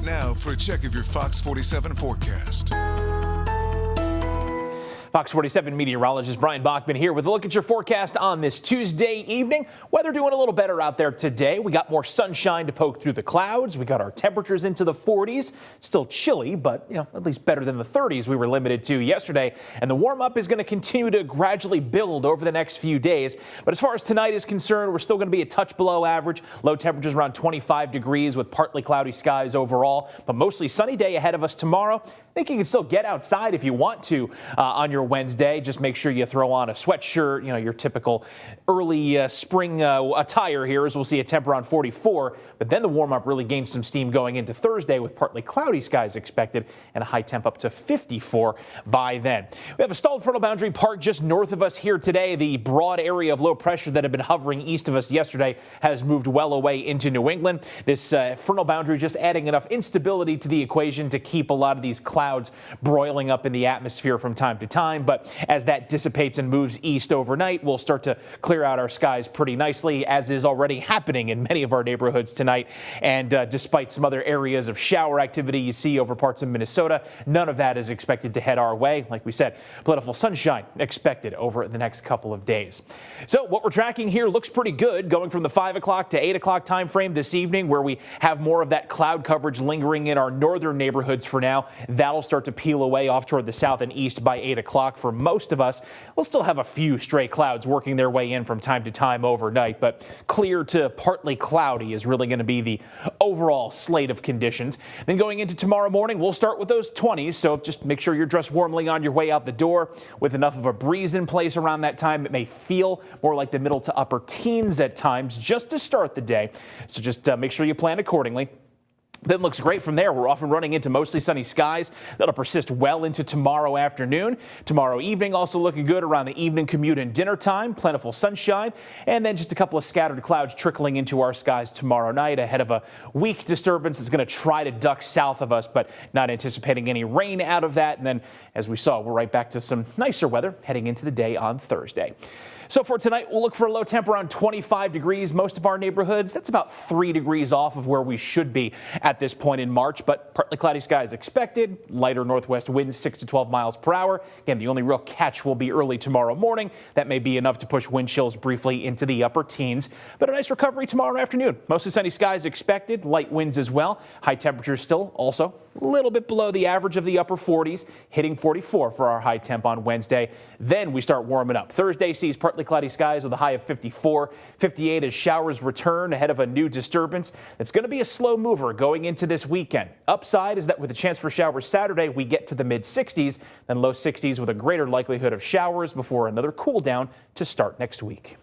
now for a check of your Fox 47 forecast. Fox 47 meteorologist Brian Bachman here with a look at your forecast on this Tuesday evening. Weather doing a little better out there today. We got more sunshine to poke through the clouds. We got our temperatures into the 40s. Still chilly, but at least better than the 30s we were limited to yesterday. And the warm up is going to continue to gradually build over the next few days. But as far as tonight is concerned, we're still going to be a touch below average. Low temperatures around 25 degrees with partly cloudy skies overall, but mostly sunny day ahead of us tomorrow. I think you can still get outside if you want to on your Wednesday. Just make sure you throw on a sweatshirt, your typical early spring attire here, as we'll see a temp around 44. But then the warm up really gains some steam going into Thursday with partly cloudy skies expected and a high temp up to 54 by then. We have a stalled frontal boundary parked just north of us here today. The broad area of low pressure that had been hovering east of us yesterday has moved well away into New England. This frontal boundary just adding enough instability to the equation to keep a lot of these clouds broiling up in the atmosphere from time to time. But as that dissipates and moves east overnight, we'll start to clear out our skies pretty nicely, as is already happening in many of our neighborhoods tonight. And despite some other areas of shower activity you see over parts of Minnesota, none of that is expected to head our way. Like we said, plentiful sunshine expected over the next couple of days. So what we're tracking here looks pretty good, going from the 5 o'clock to 8 o'clock time frame this evening, where we have more of that cloud coverage lingering in our northern neighborhoods for now. That'll start to peel away off toward the south and east by 8 o'clock for most of us. We'll still have a few stray clouds working their way in from time to time overnight, but clear to partly cloudy is really going to be the overall slate of conditions. Then going into tomorrow morning, we'll start with those 20s, so just make sure you're dressed warmly on your way out the door. With enough of a breeze in place around that time, it may feel more like the middle to upper teens at times just to start the day, so just make sure you plan accordingly. Then looks great from there. We're off and running into mostly sunny skies. That'll persist well into tomorrow afternoon. Tomorrow evening also looking good around the evening commute and dinner time. Plentiful sunshine. And then just a couple of scattered clouds trickling into our skies tomorrow night ahead of a weak disturbance that's going to try to duck south of us, but not anticipating any rain out of that. And then, as we saw, we're right back to some nicer weather heading into the day on Thursday. So for tonight, we'll look for a low temp around 25 degrees. Most of our neighborhoods, that's about 3 degrees off of where we should be at this point in March, but partly cloudy skies expected. Lighter northwest winds 6 to 12 miles per hour. Again, the only real catch will be early tomorrow morning. That may be enough to push wind chills briefly into the upper teens, but a nice recovery tomorrow afternoon. Mostly sunny skies expected, light winds as well. High temperatures still also a little bit below the average of the upper 40s, hitting 44 for our high temp on Wednesday. Then we start warming up. Thursday sees partly cloudy skies with a high of 54, 58 as showers return ahead of a new disturbance. It's going to be a slow mover going into this weekend. Upside is that with a chance for showers Saturday, we get to the mid 60s, then low 60s with a greater likelihood of showers before another cool down to start next week.